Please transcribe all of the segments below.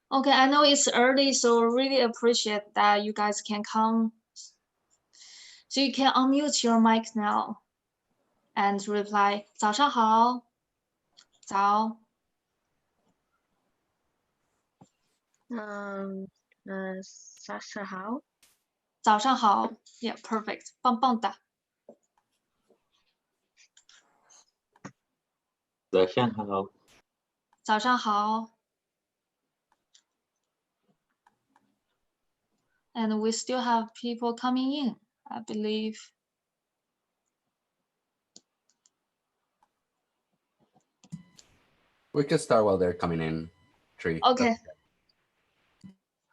Okay, I know it's early, so really appreciate that you guys can come. So you can unmute your mic now and reply 早上好,早.早上好。早上好. Yeah, perfect. 棒棒的. 早上好。早上好. And we still have people coming in, I believe. We can start while they're coming in. Tree. Okay.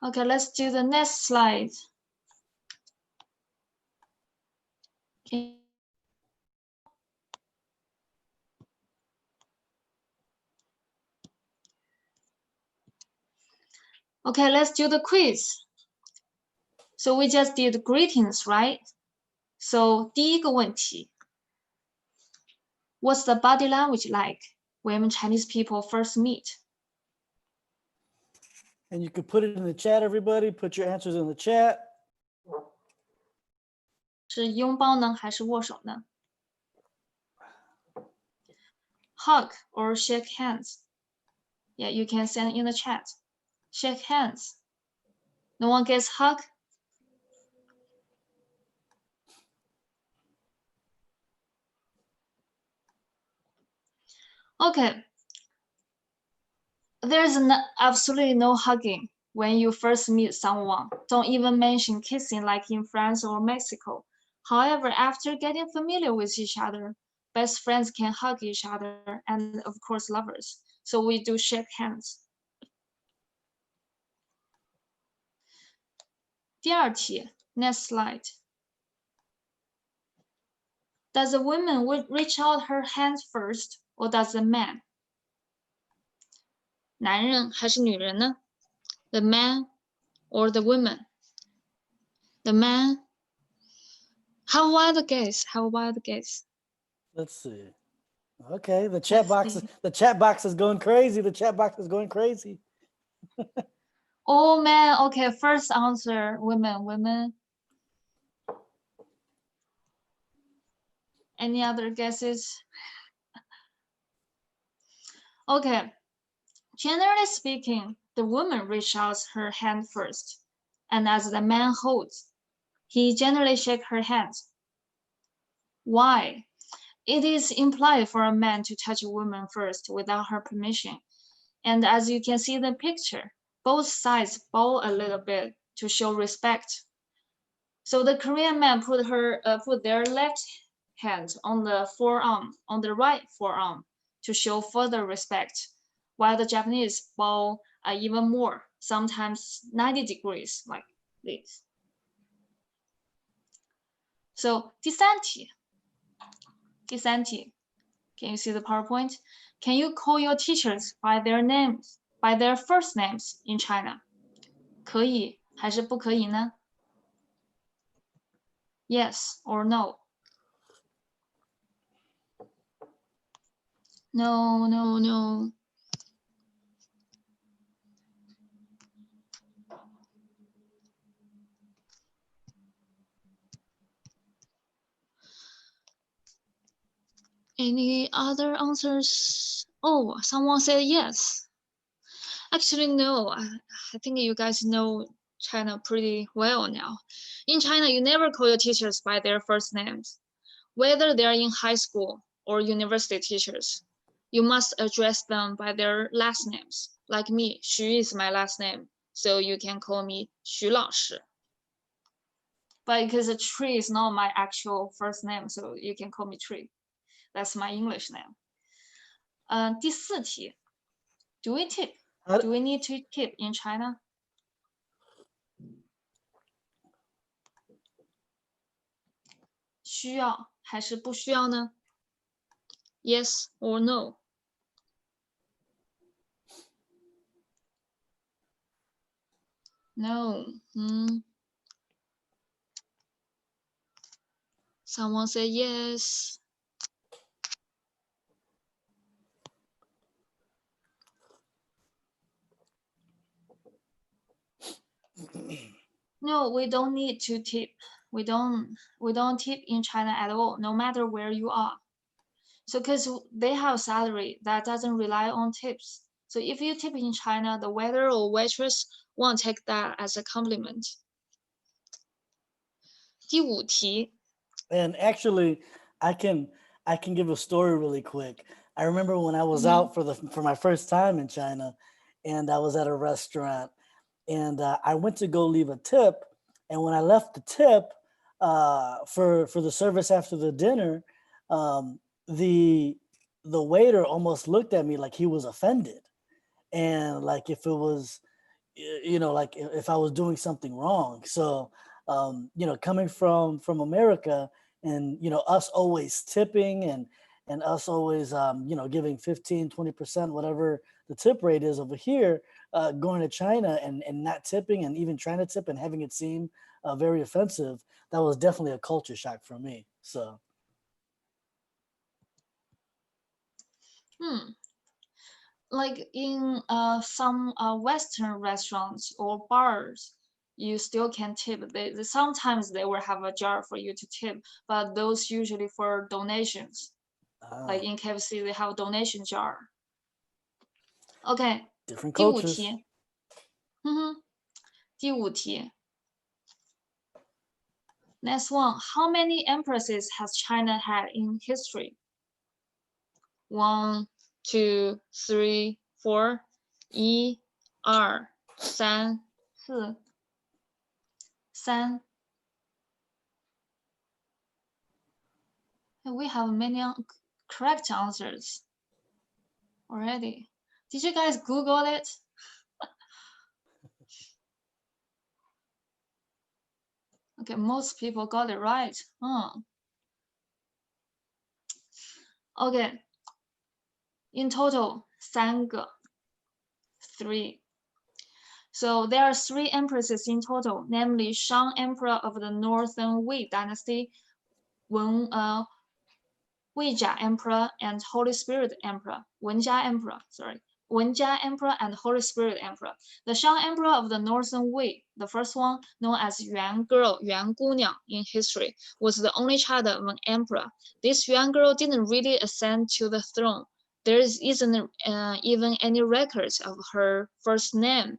Okay, let's do the next slide. Okay. Okay, let's do the quiz. So we just did greetings, right? So 第一个问题 What's the body language like when Chinese people first meet? And you can put it in the chat, everybody. Put your answers in the chat. 是拥抱呢还是握手呢 Hug or shake hands? Yeah, you can send in the chat. Shake hands. No one gets hug? Okay. There's absolutely no hugging when you first meet someone. Don't even mention kissing like in France or Mexico. However, after getting familiar with each other, best friends can hug each other and of course lovers. So we do shake hands. 第二题 next slide. Does the woman reach out her hand first or does the man? 男人还是女人呢 The man or the woman? The man. Have a wild guess. Have a wild guess. Let's see. Okay, the chat box is going crazy. The chat box is going crazy. Oh man, okay, first answer, women. Any other guesses? Okay, generally speaking, the woman reaches out her hand first, and as the man holds, he generally shakes her hand. Why? It is implied for a man to touch a woman first without her permission. And as you can see in the picture, both sides bow a little bit to show respect. So the Korean man put their left hand on the forearm, on the right forearm, to show further respect, while the Japanese bow even more, sometimes 90 degrees like this. So 第三题, can you see the PowerPoint? Can you call your teachers by their names, by their first names in China? 可以还是不可以呢? Yes or no? No. Any other answers? Oh, someone said yes. Actually, no. I think you guys know China pretty well now. In China, you never call your teachers by their first names, whether they are in high school or university teachers. You must address them by their last names. Like me, Xu is my last name, so you can call me Xu 老师. But because a Tree is not my actual first name, so you can call me Tree. That's my English name. 第四题 Do we tip? Do we need to tip in China? 需要还是不需要呢? Yes or no? No. Someone say yes. No, we don't need to tip. We don't tip in China at all, no matter where you are. So because they have salary that doesn't rely on tips. So if you tip in China, the waiter or waitress won't take that as a compliment. 第五题 And actually, I can give a story really quick. I remember when I was Mhm. out for my first time in China, and I was at a restaurant, and I went to go leave a tip, and when I left the tip for the service after the dinner, um, the waiter almost looked at me like he was offended, and like if it was like if I was doing something wrong. So coming from America, and us always tipping, and us always giving 15-20%, whatever the tip rate is over here, going to China and not tipping, and even trying to tip and having it seem very offensive, that was definitely a culture shock for me. So Like in some Western restaurants or bars, you still can tip. Sometimes they will have a jar for you to tip, but those usually for donations. Like in KFC, they have a donation jar. OK， different 第五 cultures. 题，第五题。Next one, how many empresses has China had in history? 1, 2, 3, 4. 1, 2, 3, 4. 3. We have many correct answers already. Did you guys Google it? Okay, most people got it right. Okay. In total, 3个. 3. So there are 3 empresses in total, namely Shang Emperor of the Northern Wei Dynasty, Weijia Emperor, and Holy Spirit Emperor. Wenjia Emperor, sorry. Wenjia Emperor and Holy Spirit Emperor. The Shang Emperor of the Northern Wei, the first one, known as Yuan Girl, Yuan Gunyang in history, was the only child of an emperor. This Yuan Girl didn't really ascend to the throne. There isn't even any records of her first name.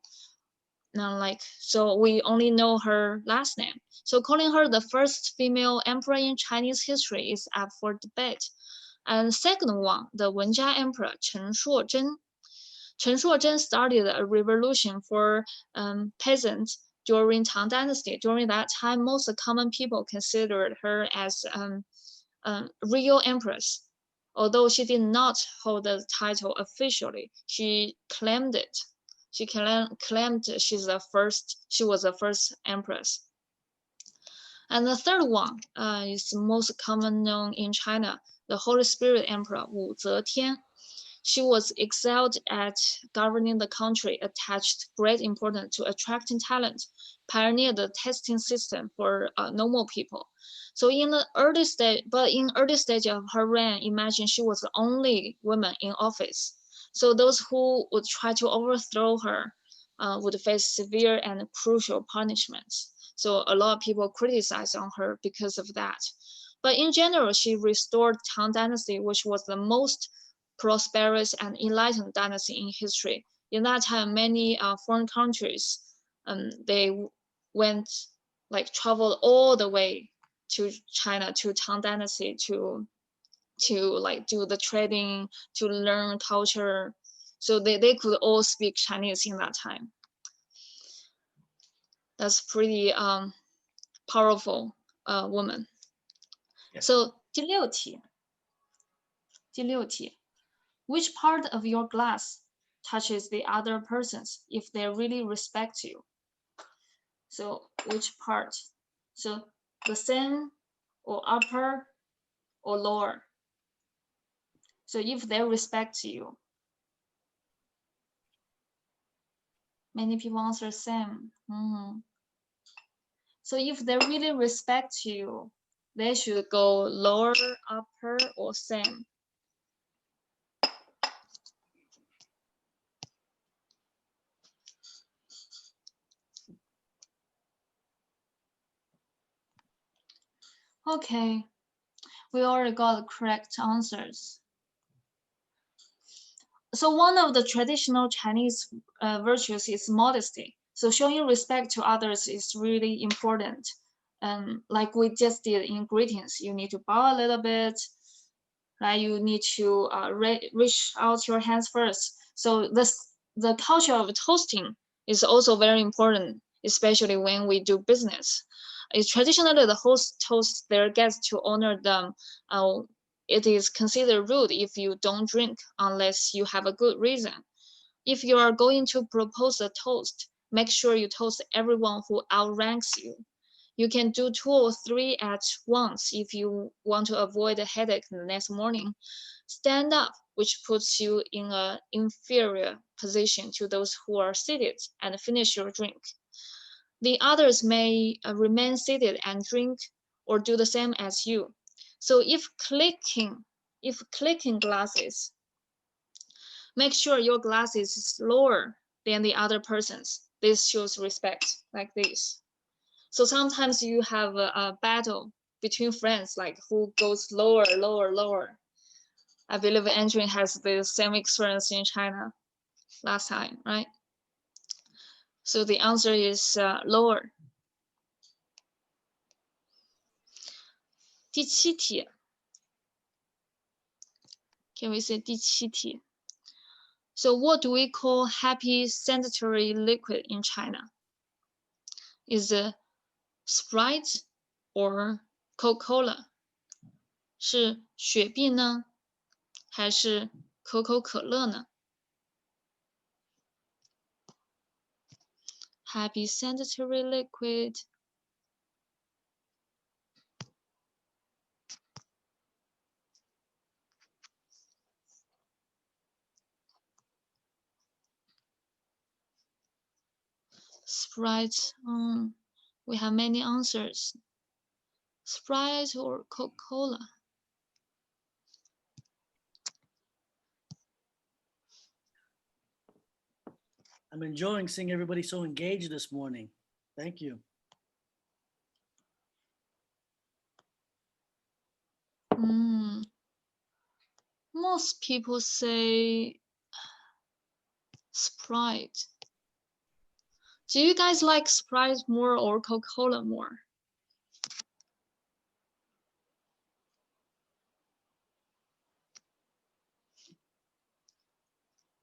So we only know her last name. So calling her the first female emperor in Chinese history is up for debate. And second one, the Wenjia Emperor Chen Shuozhen. Chen Shuozhen started a revolution for peasants during Tang Dynasty. During that time, most common people considered her as real empress. Although she did not hold the title officially, she claimed it. She claimed she was the first empress. And the third one is most common known in China, the Holy Spirit Emperor Wu Zetian. She was excelled at governing the country, attached great importance to attracting talent, pioneered the testing system for normal people. So in early stage of her reign, imagine she was the only woman in office. So those who would try to overthrow her would face severe and crucial punishments. So a lot of people criticize on her because of that. But in general, she restored Tang Dynasty, which was the most prosperous and enlightened dynasty in history. In that time, many foreign countries, they traveled all the way to China, to Tang Dynasty, to do the trading, to learn culture. So they could all speak Chinese in that time. That's pretty powerful woman. Yes. So 第六题. Which part of your glass touches the other person's if they really respect you? So which part? So the same or upper or lower? So if they respect you. Many people answer same. So if they really respect you, they should go lower, upper, or same. Okay, we already got the correct answers. So one of the traditional Chinese virtues is modesty. So showing respect to others is really important. Like we just did in greetings, you need to bow a little bit, right? You need to reach out your hands first. So the culture of toasting is also very important, especially when we do business. It's traditionally the host toasts their guests to honor them. It is considered rude if you don't drink unless you have a good reason. If you are going to propose a toast, make sure you toast everyone who outranks you. You can do 2 or 3 at once if you want to avoid a headache the next morning. Stand up, which puts you in an inferior position to those who are seated, and finish your drink. The others may remain seated and drink or do the same as you. So if clicking glasses, make sure your glass is lower than the other person's. This shows respect, like this. So sometimes you have a battle between friends, like who goes lower, lower, lower. I believe Andrew has the same experience in China last time, right? So the answer is lower. 第七题 ，Can we say 第七题? So what do we call happy sanitary liquid in China? Is it Sprite or Coca-Cola? 是雪碧呢，还是可口可乐呢？ Happy sanitary liquid. Sprite. We have many answers. Sprite or Coca-Cola? I'm enjoying seeing everybody so engaged this morning. Thank you. Most people say Sprite. Do you guys like Sprite more or Coca-Cola more?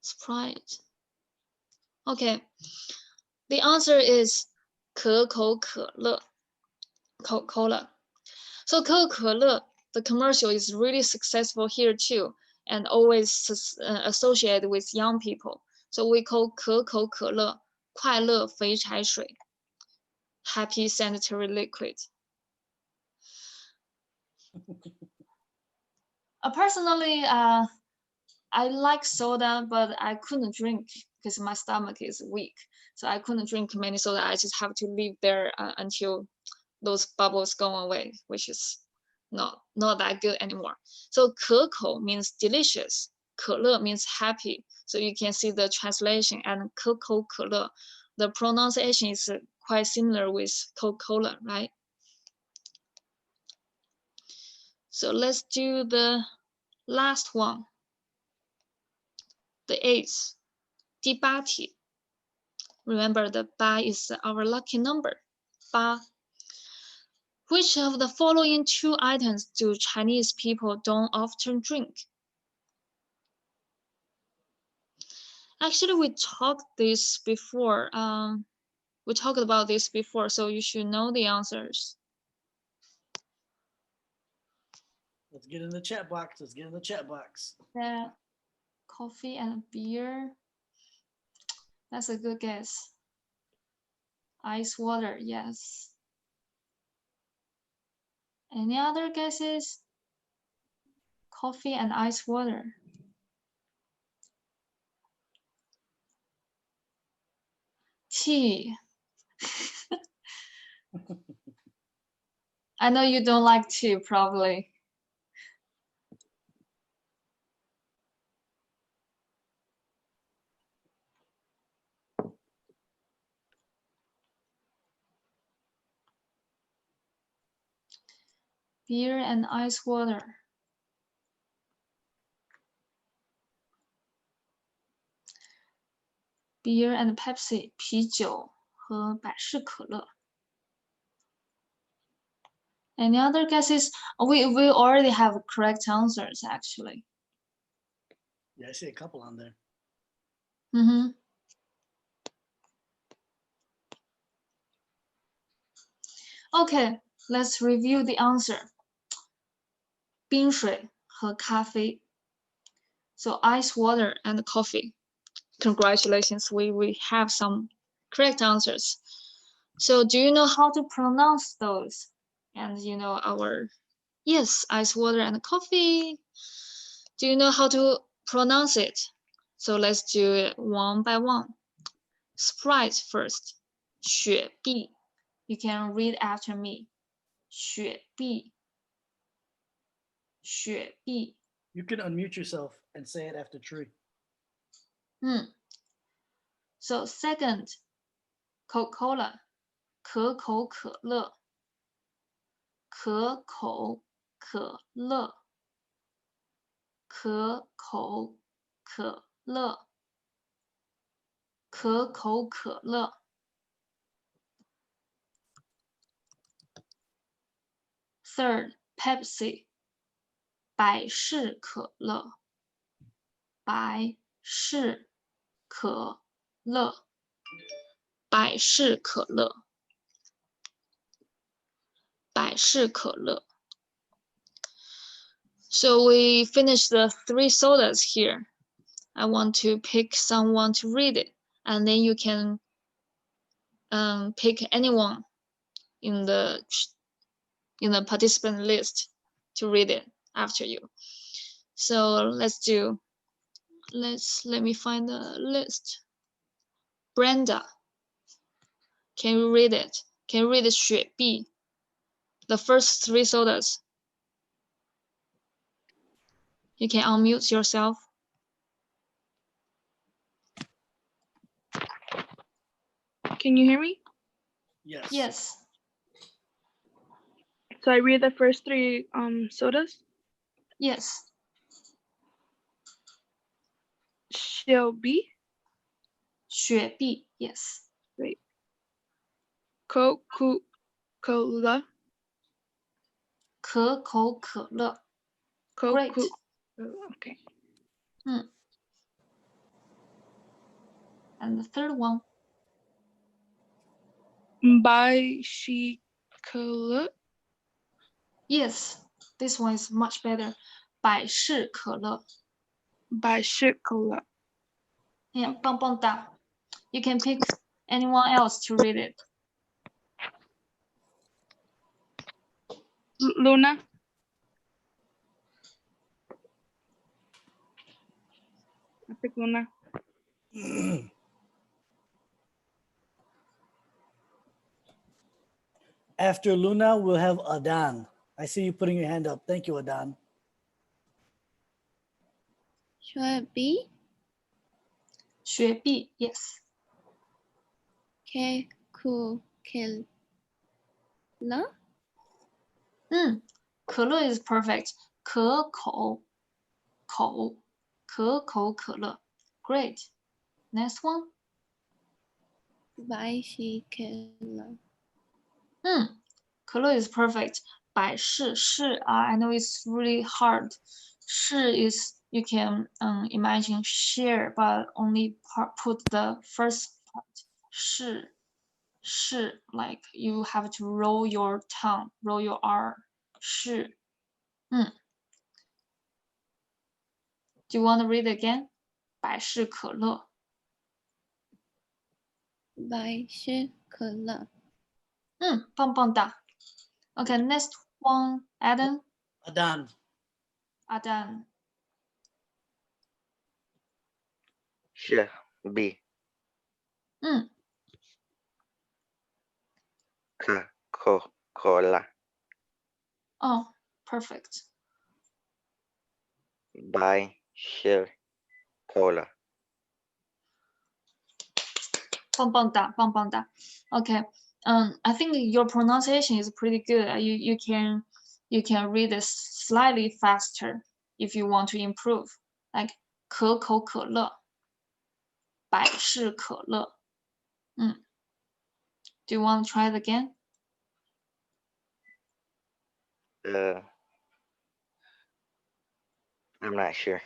Sprite. Okay. The answer is 可口可乐, Coca-Cola. So Coca-Cola, the commercial is really successful here too, and always associated with young people. So we call 可口可乐快乐肥柴水, happy sanitary liquid. Personally, I like soda, but I couldn't drink because my stomach is weak. So I couldn't drink many soda. I just have to leave there until those bubbles go away, which is not that good anymore. So 可口 means delicious. 可乐 means happy. So you can see the translation, and 可口可乐, the pronunciation is quite similar with Coca-Cola, right? So let's do the last one. The 8th, 第八题. Remember, the 八 is our lucky number. 八. Which of the following 2 items do Chinese people don't often drink? Actually, we talked this before. We talked about this before, so you should know the answers. Let's get in the chat box. Let's get in the chat box. Yeah, coffee and beer. That's a good guess. Ice water, yes. Any other guesses? Coffee and ice water. Tea. I know you don't like tea, probably. Beer and ice water. Beer and Pepsi. 啤酒和百事可乐。Any other guesses? We already have correct answers actually. Yeah, I see a couple on there. Mm-hmm. Okay, let's review the answer. 冰水和咖啡. So ice water and coffee. Congratulations, we have some correct answers. So do you know how to pronounce those? And you know our, yes, ice water and coffee. Do you know how to pronounce it? So let's do it one by one. Sprite first. 雪碧. You can read after me. 雪碧. 雪碧. You can unmute yourself and say it after Tree. So second, Coca-Cola. 可口可乐. 可口可乐. 可口可乐. 可口可乐. Third, Pepsi. 百事可乐. 百事可乐. 百事可乐. 百事可乐. So we finished the 3 sodas here. I want to pick someone to read it, and then you can pick anyone in the participant list to read it after you. So let me find the list. Brenda, can you read it? Can you read 雪碧? The first 3 sodas. You can unmute yourself. Can you hear me? Yes. Yes. So I read the first 3 sodas. Yes. 雪碧. 雪碧. Yes. Great. Coca-Cola. 可口可乐. Great. Okay. And the third one. 百事可乐. Yes. This one is much better. 百事可乐. 百事可乐. Yeah, 棒棒哒. You can pick anyone else to read it. Luna. I pick Luna. After Luna, we'll have Adan. I see you putting your hand up. Thank you, Adan. 雪碧. 雪碧. Yes. 可口可乐. 可乐 is perfect. 可口可乐. Great. Next one. 百事可乐. 可乐 is perfect. 百事 I know it's really hard. 是 is you can imagine share, but only put the first part. 是like you have to roll your tongue, roll your R. 是. Do you want to read again? 百事可乐. 百事可乐. 棒棒哒. Okay, next one, Adam. Adan. Adam. 雪碧。可口可乐。Oh, perfect. 百事可乐。棒棒哒. Okay. I think your pronunciation is pretty good. You you can read this slightly faster if you want to improve. Like 可口可乐，百事可乐。Do you want to try it again? I'm not sure.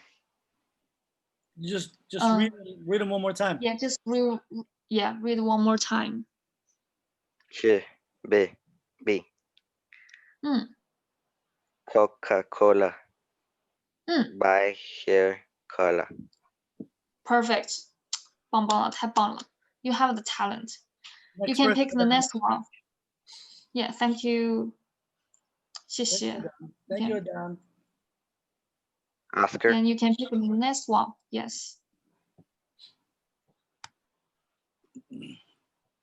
Just Uh, read them one more time. Yeah, just read one more time. Sh, B, B. 嗯 Coca-Cola. 嗯 By share cola. Perfect. 棒棒了，太棒了。You have the talent. You Next can person. pick the next one. Yeah, thank you. 谢谢。 Thank you, Dan. Oscar. And you can pick the next one. Yes.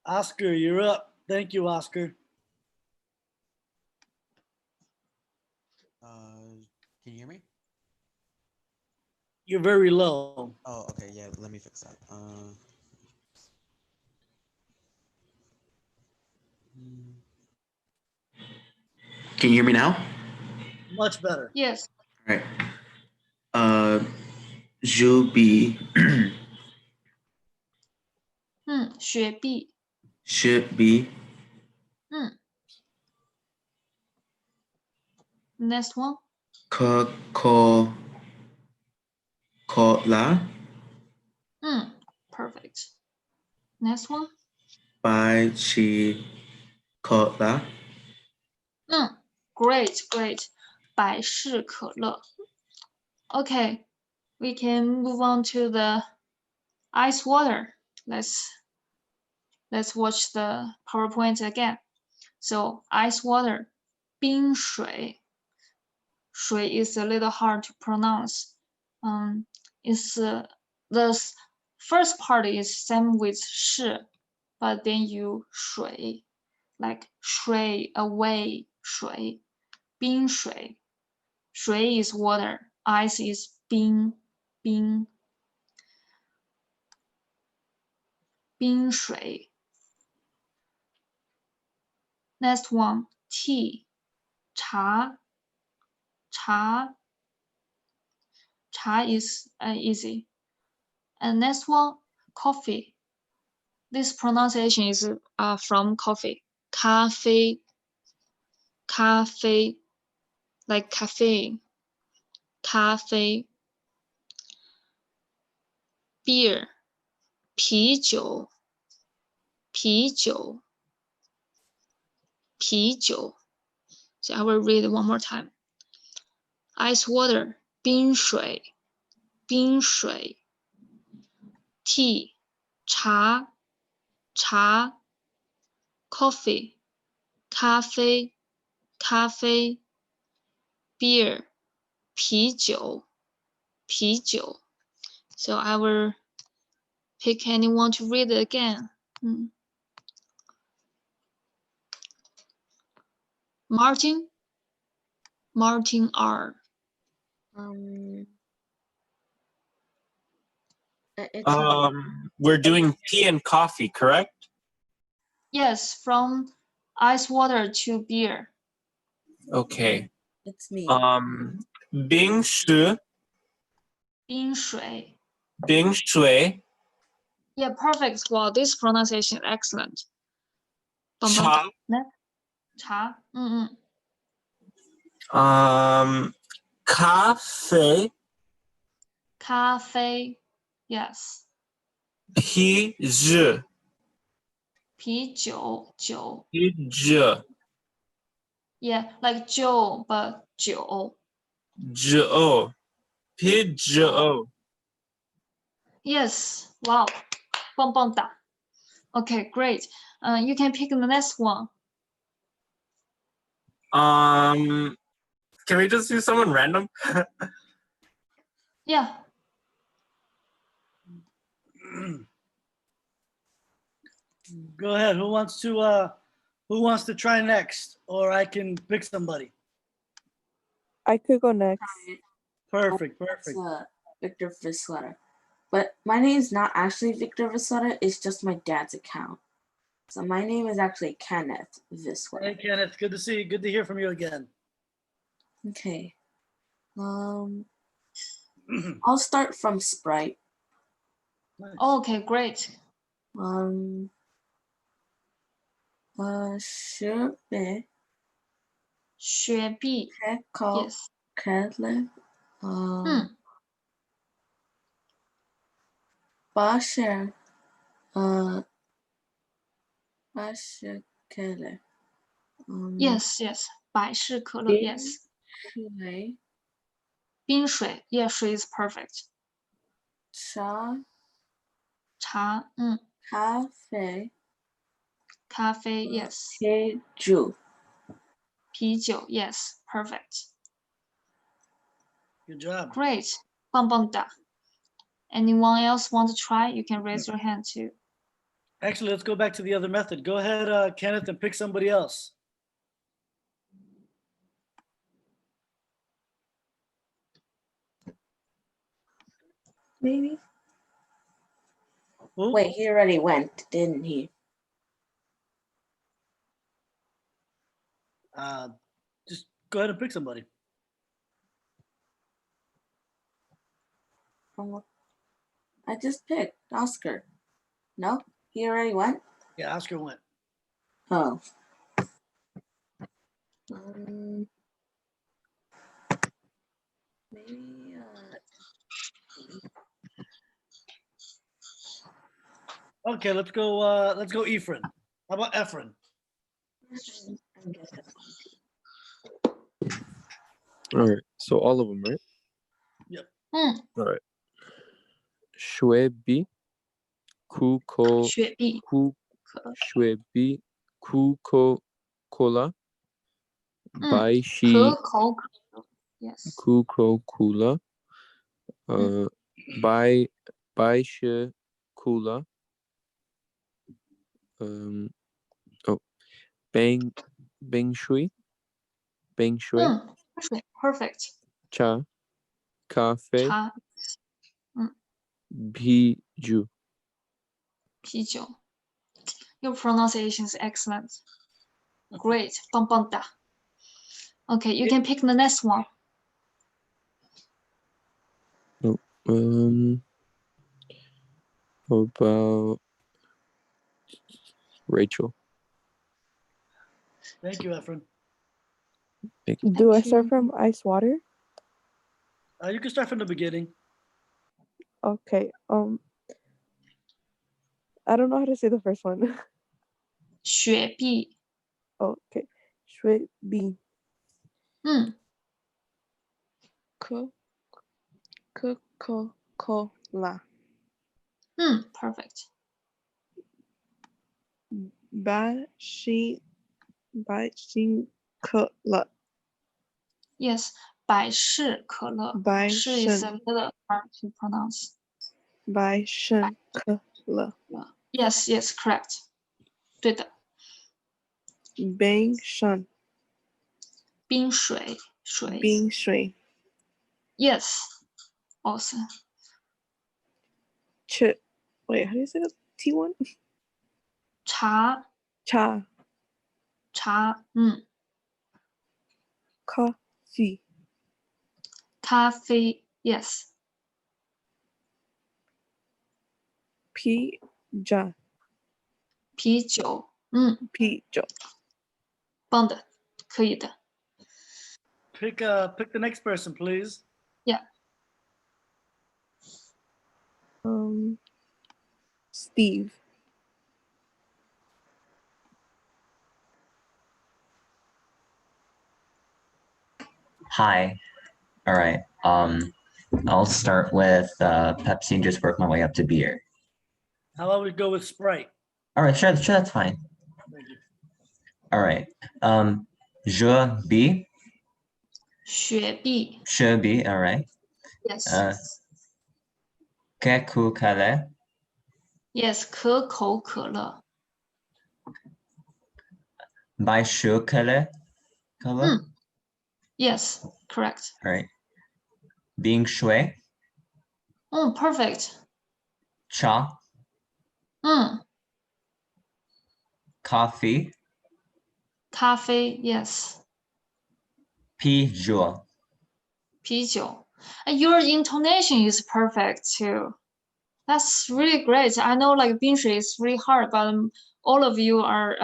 Oscar, you're up. Thank you, Oscar. Can you hear me? You're very low. Oh, okay. Yeah, let me fix that. Can you hear me now? Much better. Yes. All right. Je be 雪碧。 should be Next one. Coca-Cola Perfect. Next one. by Cola. Great, great. 百事可乐. Okay, we can move on to the ice water. Let's watch the PowerPoint again. So ice water, 冰水. 水 is a little hard to pronounce. It's the first part is same with 是, but then you 水, like 水 away 水, 冰水. 水 is water, ice is 冰 水. Next one, tea, 茶 is easy. And next one, coffee. This pronunciation is from coffee. 咖啡 like cafe. 咖啡 beer 啤酒 So I will read it one more time. Ice water 冰水 tea 茶 coffee 咖啡 beer 啤酒 So I will pick anyone to read it again. Martin R. It's We're doing tea and coffee, correct? Yes, from ice water to beer. Okay. it's me. 冰水冰水 Yeah, perfect. Wow, this pronunciation excellent. 茶茶 咖啡 Yes. 啤酒啤酒 Yeah, like Joe, but 酒 啤酒 Yes. Wow. 棒棒哒. Okay, great. You can pick the next one. Can we just do someone random? Yeah. Go ahead. Who wants to try next? Or I can pick somebody. I could go next. Perfect. It's Victor Visletta. But my name is not actually Victor Visletta, it's just my dad's account. So my name is actually Kenneth Visletta. Hey, Kenneth. Good to see you. Good to hear from you again. Okay. I'll start from Sprite. Nice. Okay, great. 雪碧雪碧 Coca yes. Cola 嗯 八十Cola yes yes 百事可乐 yes. 水冰水 yeah 水 is perfect. 茶茶咖啡咖啡 yes. 啤酒啤酒 yes perfect. Good job. Great 棒棒哒. Anyone else want to try? You can raise your hand too. Actually, let's go back to the other method. Go ahead, Kenneth, and pick somebody else. maybe. Who? Wait, he already went, didn't he? Just go ahead and pick somebody. I just picked Oscar. No, he already went. Yeah, Oscar went. Oh. Maybe. Okay, let's go. Let's go, Ephraim. How about Ephraim? All right. So all of them, right? Mm, All right. 雪碧 Coca 雪碧 雪碧 Coca-Cola 百事可口可乐 yes. Coca-Cola 百事 Cola 冰水水 perfect. 茶咖啡茶啤酒啤酒 Your pronunciation is excellent. Great 棒棒哒. Okay, you can pick the next one. How about Rachel? Thank you, Ephraim. Thank you. you. Thank I you. start from ice water? You can start from the beginning. Okay. I don't know how to say the first one. 雪碧 Okay. 雪碧Coca-Cola perfect. 百事可乐 Yes 百事可乐百是 is 事 a little hard to pronounce. 百事可乐 Yes yes correct. 对的冰水冰水水冰水 Yes awesome. Wait, how do you say the T1? 茶茶coffee 咖啡 Yes 啤酒啤酒啤酒棒的可以的 Pick the next person, please. Steve Hi. All right. I'll start with Pepsi and just work my way up to beer. How about we go with Sprite? All right, sure, that's fine. Thank you. All right. Je bi雪碧 should be all right. Yes Coca-Cola Yes 可口可乐 by Cola. Yes correct. All right. Bing shui Perfect. cha coffee 咖啡 Yes 啤酒。啤酒. Your intonation is perfect too. That's really great. I know like 冰水 is really hard, but all of you are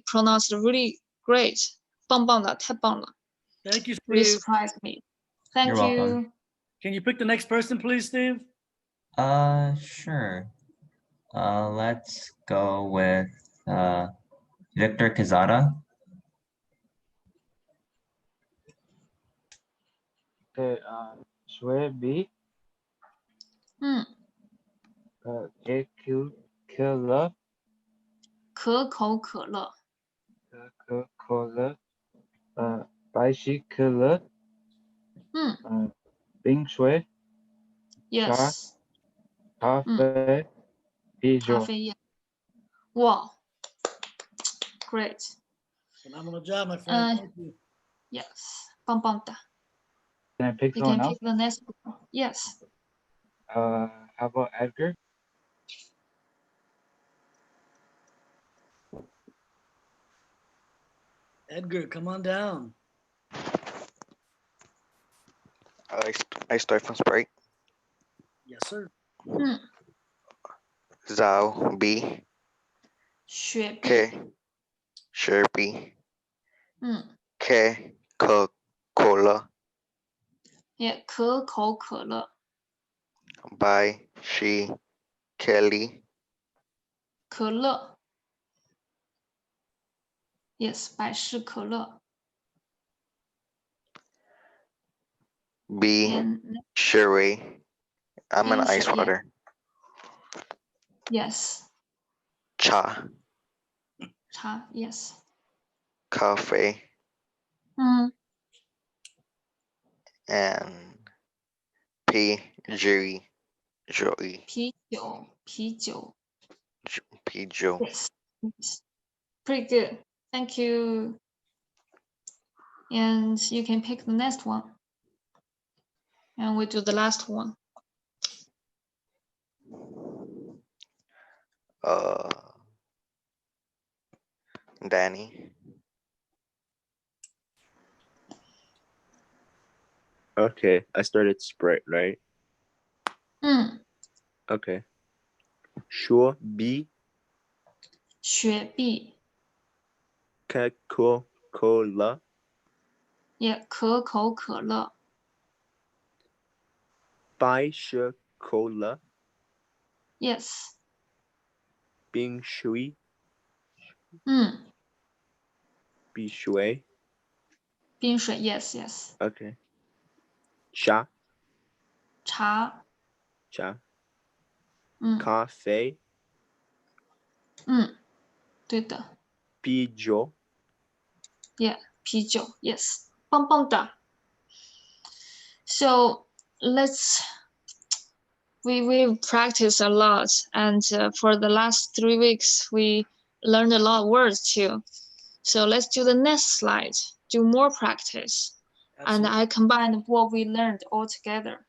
pronounced really great. 棒棒的，太棒了. Thank you, Really Steve. surprised me. Thank You're you. welcome. Can you pick the next person, please, Steve? Sure. Let's go with Victor Quezada. Okay, 水 B 可乐可口可乐. 可乐百事可乐冰水 Yes. 咖啡啤酒。咖啡 yeah. Wow. Great. Phenomenal job, my friend. Thank you. Yes. 棒棒的. Can I pick You someone can else? pick the next one. Yes. How about Edgar? Edgar, come on down. I start from Sprite. Yes, sir. Zhao B. 雪碧. K. Sherpy. 嗯 K. Coca-Cola. Yeah. 可口可乐. By She. Kelly. 可乐. Yes. 百事可乐. B. And Sherry. I'm an冰水, ice yeah. water. Yes. Cha. 茶. Yes. Cafe. And P. Jerry. Joey. 啤酒. 啤酒. Pijo. Yes. Yes. Pretty good. Thank you. And you can pick the next one. And we do the last one. Danny. Okay, I started Sprite, right? Okay. Sure B. 雪碧. Coca-Cola. Yeah. 可口可乐. 百事可乐 Yes. 冰水碧水冰水. Yes. Yes. Okay. Cha. 茶.咖啡对的. 啤酒 Yeah. 啤酒. Yes. 棒棒的. So we practice a lot, and for the last 3 weeks we learned a lot of words too. So let's do the next slide. Do more practice. And I combined what we learned all together.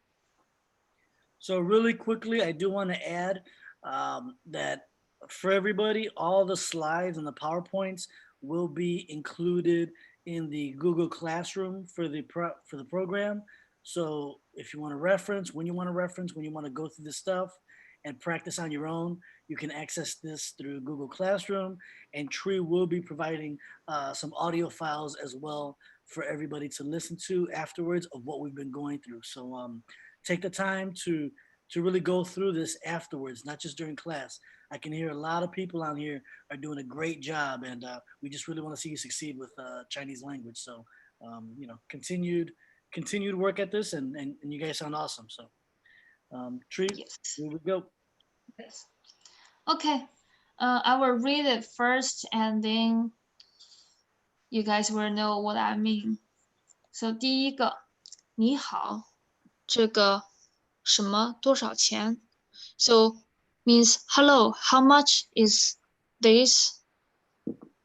So really quickly, I do want to add that for everybody, all the slides and the PowerPoints will be included in the Google Classroom for the program. So if you want to reference, when you want to go through this stuff and practice on your own, you can access this through Google Classroom, and Tree will be providing some audio files as well for everybody to listen to afterwards of what we've been going through. So take the time to really go through this afterwards, not just during class. I can hear a lot of people on here are doing a great job, and we just really want to see you succeed with Chinese language. So, continued work at this, and you guys sound awesome. So, Tree, yes. Here we go. Yes. Okay. I will read it first, and then you guys will know what I mean. So 第一个，你好，这个什么多少钱 ？So means hello. How much is this?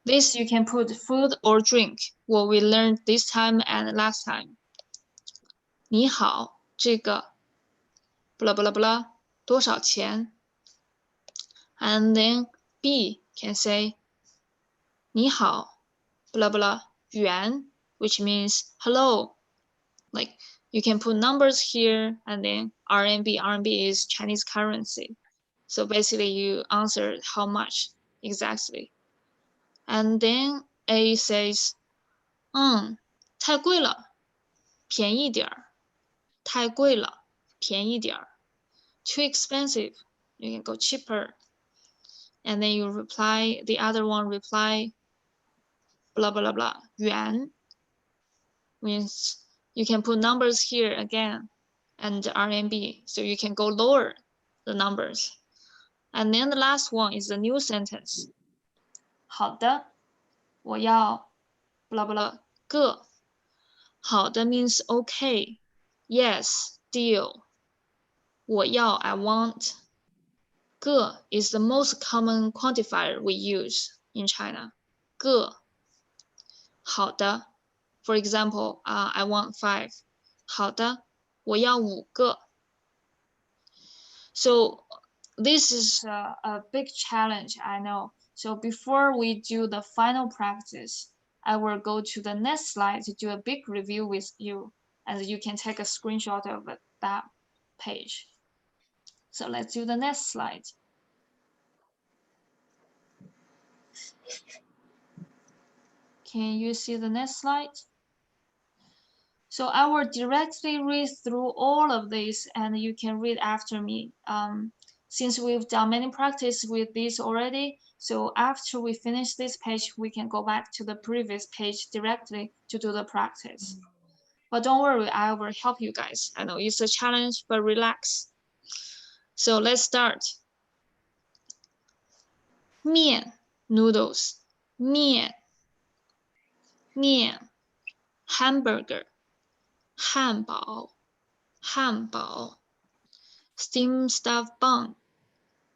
This you can put food or drink. What we learned this time and last time. 你好，这个 blah blah blah 多少钱 ？And then B can say 你好 blah blah 元 which means hello. Like you can put numbers here and then RMB. RMB is Chinese currency. So basically you answer how much exactly. And then A says, 太贵了，便宜点儿。太贵了，便宜点儿。Too expensive, you can go cheaper. And then you reply, the other one reply, blah, blah, blah, 元 means you can put numbers here again and RMB, so you can go lower the numbers. And then the last one is the new sentence. 好的，我要 blah, blah, 个。好的 means okay. Yes, deal. 我要 I want. 个 is the most common quantifier we use in China. 个。好的 For example, I want 5. 好的，我要5个。So this is a big challenge, I know. So before we do the final practice, I will go to the next slide to do a big review with you, and you can take a screenshot of that page. So let's do the next slide. Can you see the next slide? So I will directly read through all of this and you can read after me. Since we've done many practice with this already, so after we finish this page, we can go back to the previous page directly to do the practice. But don't worry, I will help you guys. I know it's a challenge, but relax. So let's start. 面 noodles, 面 hamburger, 汉堡 steam stuffed bun,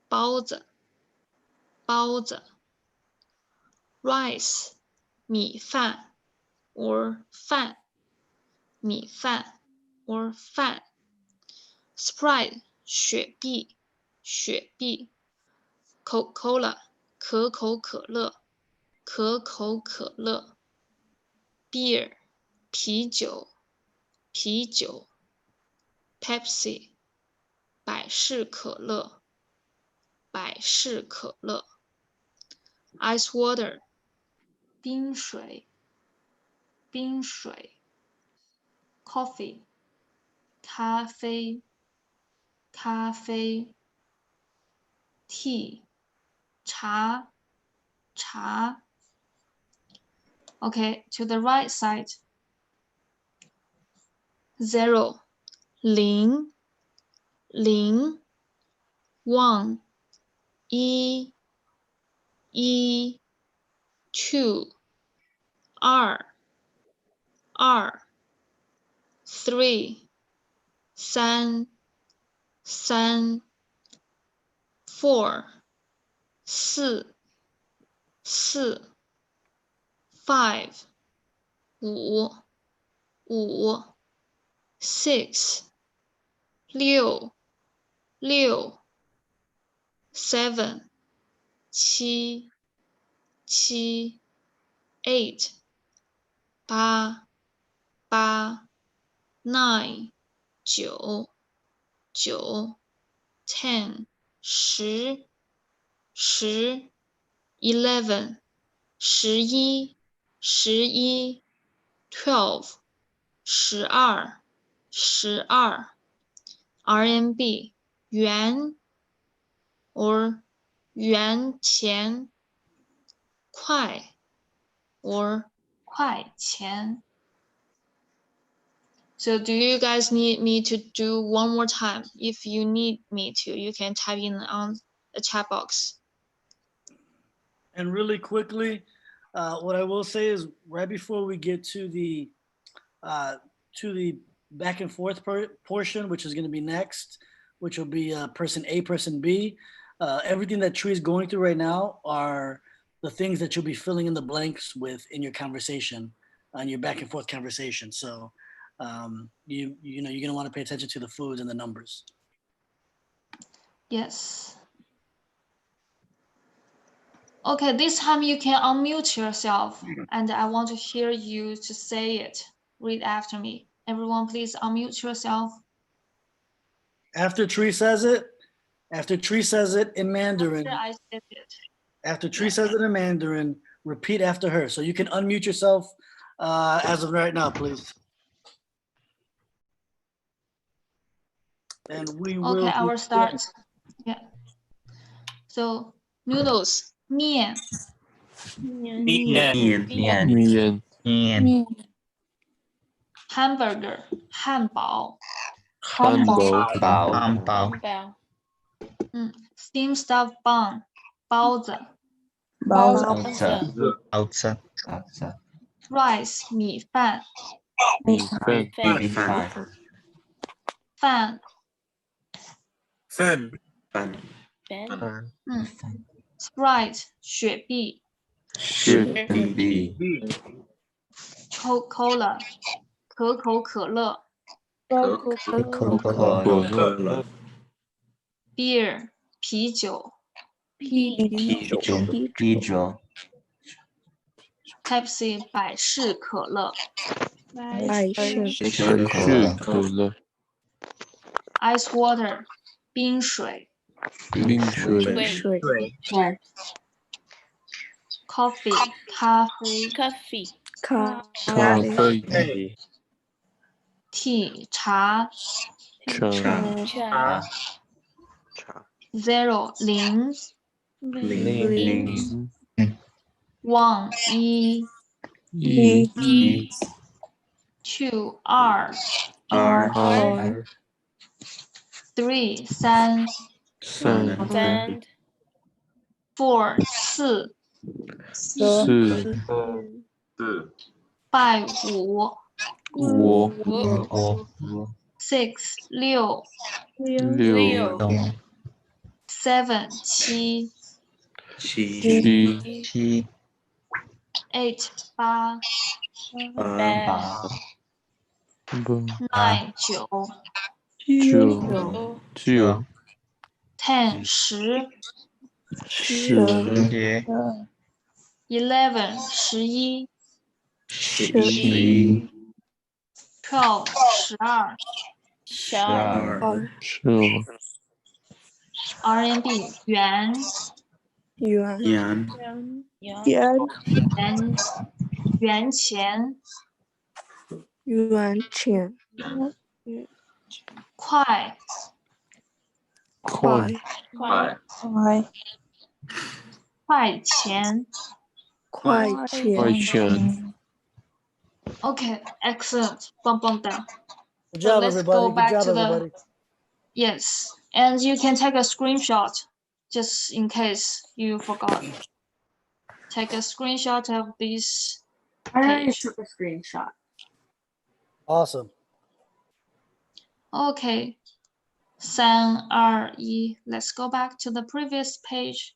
包子 rice, 米饭 or 饭 米饭 or 饭 Sprite, 雪碧 Coca-Cola, 可口可乐 Beer, 啤酒 Pepsi, 百事可乐 Ice water, 冰水 Coffee, 咖啡 Tea, 茶 Okay, to the right side. 0 零 1 1 2 2 3 3 4 4 5 5 6 6 7 7 8 8 9 9 10 10 11 11 12 12 RMB 元 or 元钱 块 or 块钱 So do you guys need me to do one more time? If you need me to, you can type in on the chat box. And really quickly, what I will say is right before we get to the back and forth portion, which is going to be next, which will be person A, person B. Everything that Tree is going through right now are the things that you'll be filling in the blanks with in your conversation, on your back and forth conversation. So you're going to want to pay attention to the foods and the numbers. Yes. Okay, this time you can unmute yourself, and I want to hear you to say it. Read after me. Everyone, please unmute yourself. After Tree says it in Mandarin. After I said it. After Tree Yes. says it in Mandarin, repeat after her. So you can unmute yourself as of right now, please. And we will. Okay, I will start. Yeah. So noodles, 面 面 hamburger, 汉堡 汉堡 steam stuffed bun, 包子 rice, 米饭米饭饭饭 Sprite, 雪碧雪碧 Coca-Cola, 可口可乐 beer, 啤酒 Pepsi, 百事可乐百事可乐 ice water, 冰水冰水水 coffee, 咖啡咖咖啡 tea, 茶茶 zero, 零零 one, 一一 two, 二二 three, 三三 four, 四四 five, 五五 six, 六六 seven, 七七 eight, 八八 nine, 九九 ten, 十十 11, 十一十 12, 十二RMB, 元元钱元钱块块钱块钱 Okay, excellent. Bum, bum, down. Good So job, let's everybody. go Good back job, to the everybody. yes, and you can take a screenshot just in case you forgot. Take a screenshot of this I already page. took a screenshot. Awesome. Okay. 3, 2, 1. Let's go back to the previous page.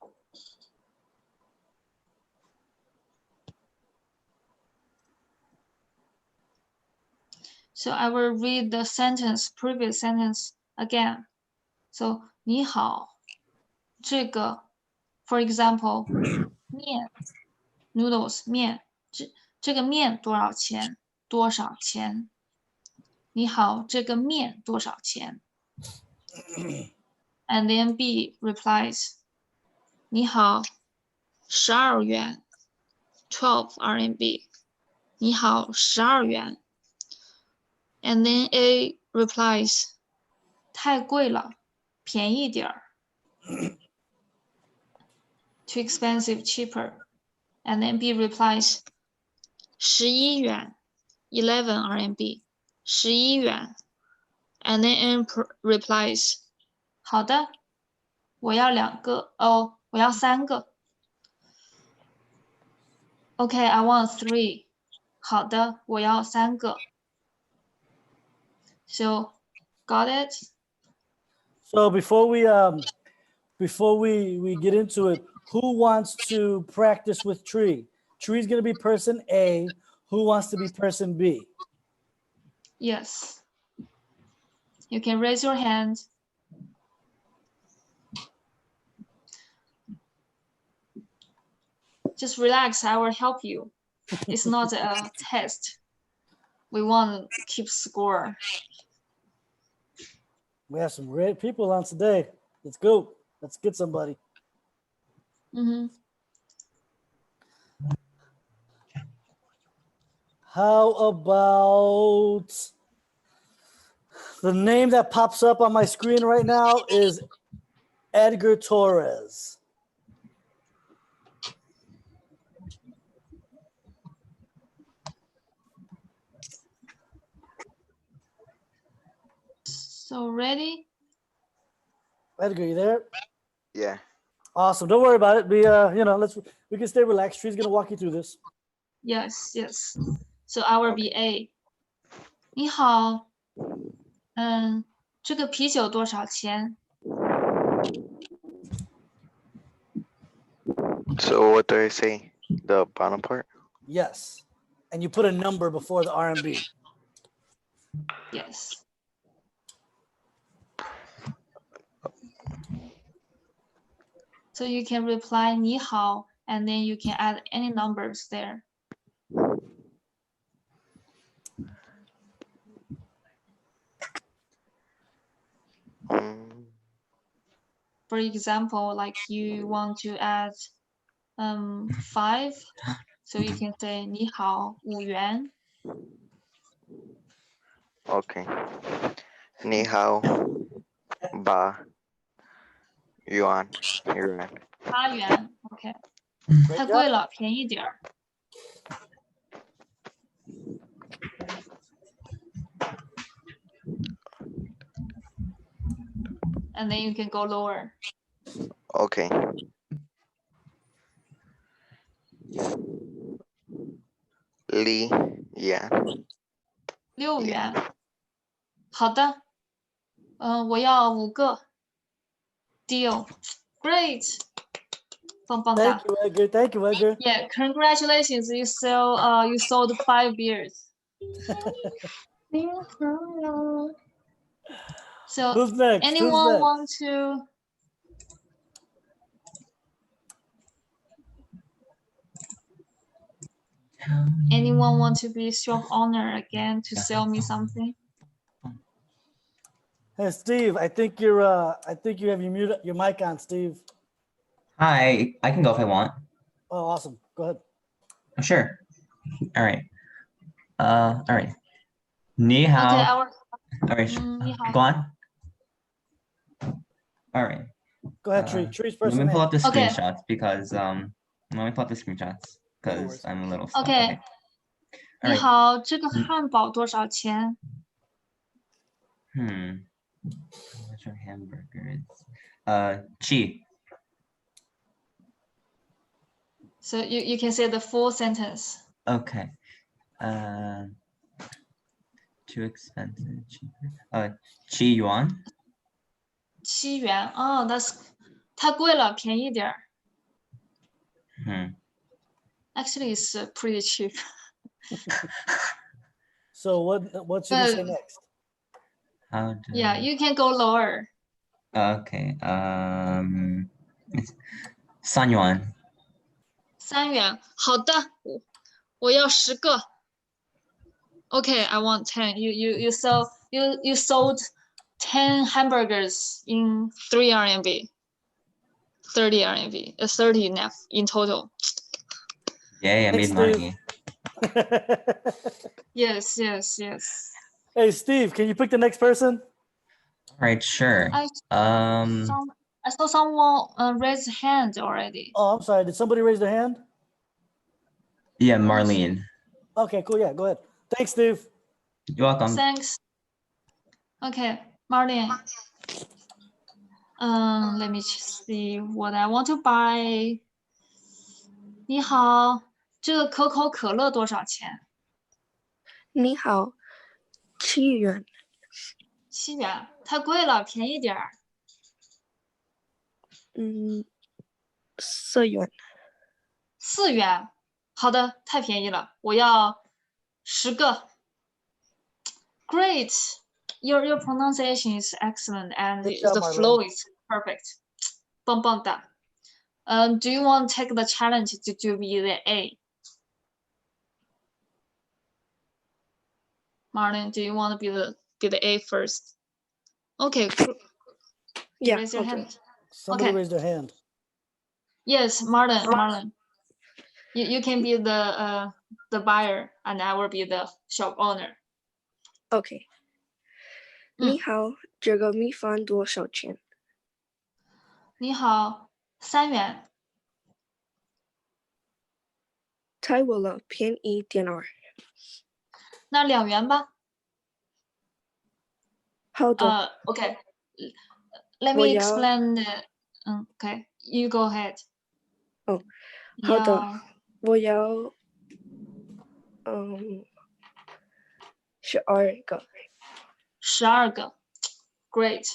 So I will read the previous sentence again. So 你好，这个 for example 面 noodles 面这个面多少钱？多少钱？你好，这个面多少钱？ And then B replies 你好，12元 12 RMB 你好，12元 And then A replies 太贵了，便宜点儿 Too expensive, cheaper. And then B replies 11元 11 RMB 11元 And then N replies 好的，我要2个哦，我要3个。Okay, I want 3. 好的，我要3个。So, got it? So before we get into it, who wants to practice with Tree? Tree's gonna be person A. Who wants to be person B? Yes. You can raise your hand. Just relax. I will help you. It's not a test. We want to keep score. We have some great people on today. Let's go. Let's get somebody. Mm-hmm. How about the name that pops up on my screen right now is Edgar Torres. So ready? Edgar, you there? Yeah. Awesome. Don't worry about it. We we can stay relaxed. Tree's gonna walk you through this. Yes, yes. So I will be A. 你好，这个啤酒多少钱？ So what do I say? The bottom part? Yes. And you put a number before the RMB. Yes. So you can reply 你好 and then you can add any numbers there. For example, like you want to add 5, so you can say 你好5元. Okay. 你好8 yuan. 8元 OK. 太贵了，便宜点儿。And then you can go lower. Okay. 6元。6元。好的。我要5个。Deal. Great. 棒棒哒。 Thank you, Edgar. Thank you, Edgar. Yeah, congratulations. You sold 5 beers. So Who's next? anyone Who's want to? Anyone want to be shop owner again to sell me something? Hey, Steve. I think you have your mic on, Steve. Hi, I can go if I want. Oh, awesome. Go ahead. Sure. All right. All right. Ni hao. Okay, all right. ni hao. Go on. All right. Go ahead, Tree. Tree's first. Let me pull up the Okay. screenshots because let me pull up the screenshots because I'm a little slow. Okay. 你好，这个汉堡多少钱？ What's your hamburgers? Chi. So you can say the full sentence. Okay. Too expensive. Cheaper. 7 yuan. 7元。哦，太贵了，便宜点儿。Actually, it's pretty cheap. So what should we say next? Yeah, you can go lower. Okay. 3 yuan. 3元。好的，我要10个。Okay, I want 10. You sold 10 hamburgers in 3 RMB. 30 RMB. 30 in total. Yay, I made money. Yes. Hey, Steve, can you pick the next person? All right, sure. I saw someone raise a hand already. Oh, I'm sorry. Did somebody raise their hand? Yeah, Marlene. Okay, cool. Yeah, go ahead. Thanks, Steve. You're welcome. Thanks. Okay, Marlene. Let me see what I want to buy. 你好，这个可口可乐多少钱？你好，7元。 7元，太贵了，便宜点儿。 4元。 4元，好的，太便宜了，我要10个。Great, your pronunciation is excellent and Good job, the Marlene. flow is perfect. 棒棒哒。Do you want to take the challenge to be the A? Martin, do you want to be the A first? Okay, Yeah, raise your I'll do hand. Somebody Okay. raise their hand. Yes, Martin. You can be the buyer, and I will be the shop owner. OK。你好，这个米饭多少钱？你好，3元。太贵了，便宜点儿。那2元吧。好的。Okay. Let me explain the. Okay, you go ahead. 哦，好的，我要12个。12个 Great.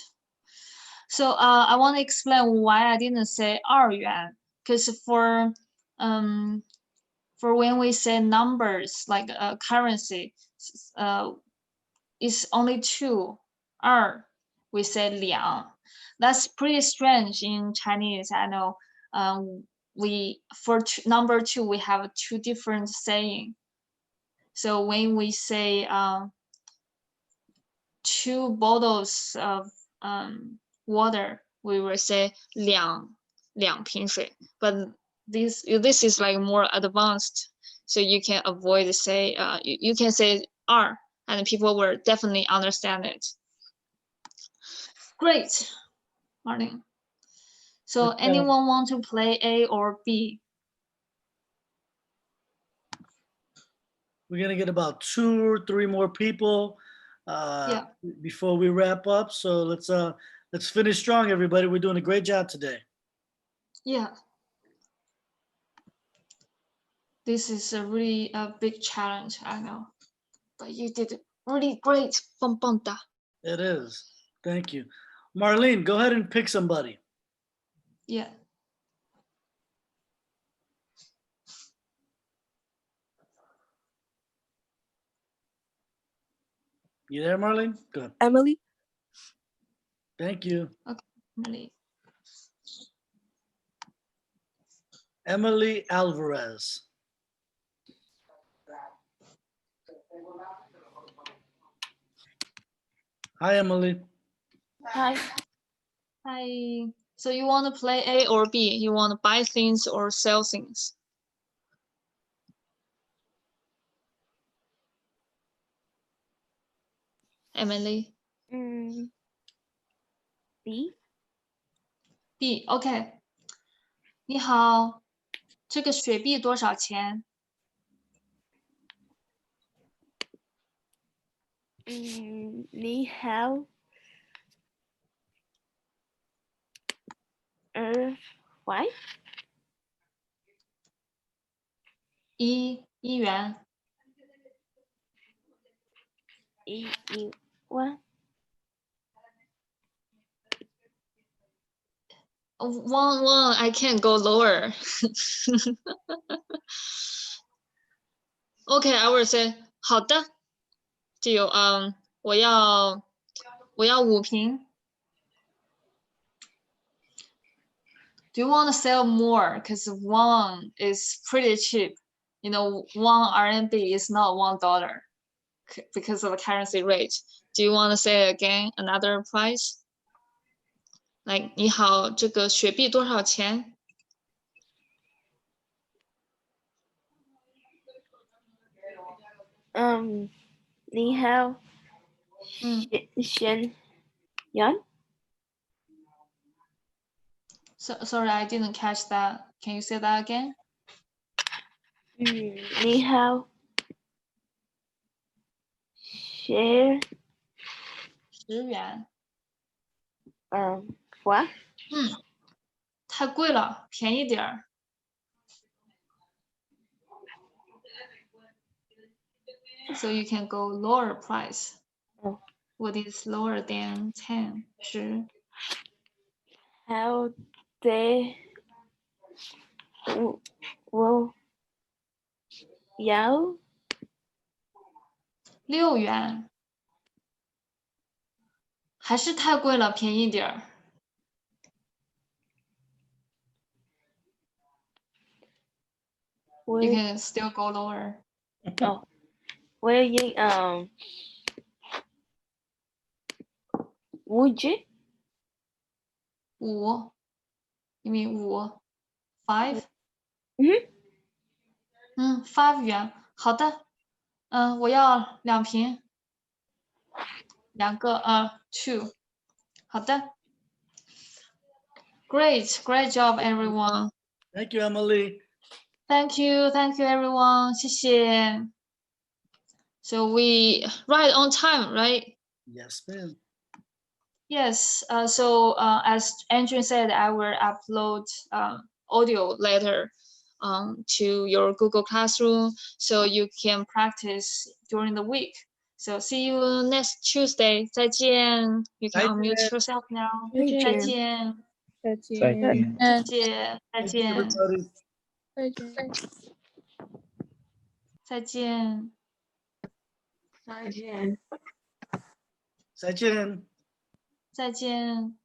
So I want to explain why I didn't say 2元, because for when we say numbers like currency, it's only 2, 2, we say 2. That's pretty strange in Chinese. I know. We for number 2 we have 2 different saying. So when we say 2 bottles of water, we will say 2瓶水. But this is like more advanced, so you can avoid say you can say R, and people will definitely understand it. Great, Martin. So anyone want to play A or B? We're gonna get about 2 or 3 more people before we wrap up. So let's finish strong, everybody. We're doing a great job today. Yeah. This is a really big challenge, I know, but you did really great. 棒棒哒. It is. Thank you. Marlene, go ahead and pick somebody. Yeah. You there, Marlene? Go ahead. Emily. Thank you. Okay, Emily. Emily Alvarez. Hi, Emily. Hi. Hi. So you want to play A or B? You want to buy things or sell things? Emily. B. B. OK. 你好，这个雪碧多少钱？你好。5 1元。1 1 1 I can't go lower. OK, I will say 好的。就有我要5瓶。Do you want to sell more? Because 1 is pretty cheap. You know, 1 RMB is not $1 because of the currency rate. Do you want to say again another price? Like 你好，这个雪碧多少钱？你好。10元。Sorry, I didn't catch that. Can you say that again? 你好。10元。what? 太贵了，便宜点儿。So you can go lower price. What is lower than 10? 10. How they will 要6元，还是太贵了，便宜点儿。You can still go lower. Oh, 我要用would you? 5 you mean 5 5 5元，好的，我要2瓶，2个2，好的。Great job everyone. Thank you, Emily. Thank you everyone. 谢谢。So we right on time, right? Yes, ma'am. Yes. So as Andrew said, I will upload audio later to your Google Classroom so you can practice during the week. So see you next Tuesday. 再见. You can unmute yourself now. 再见. 再再见。再见。再见。 Everybody. 再见。再见。再见。再见。再见。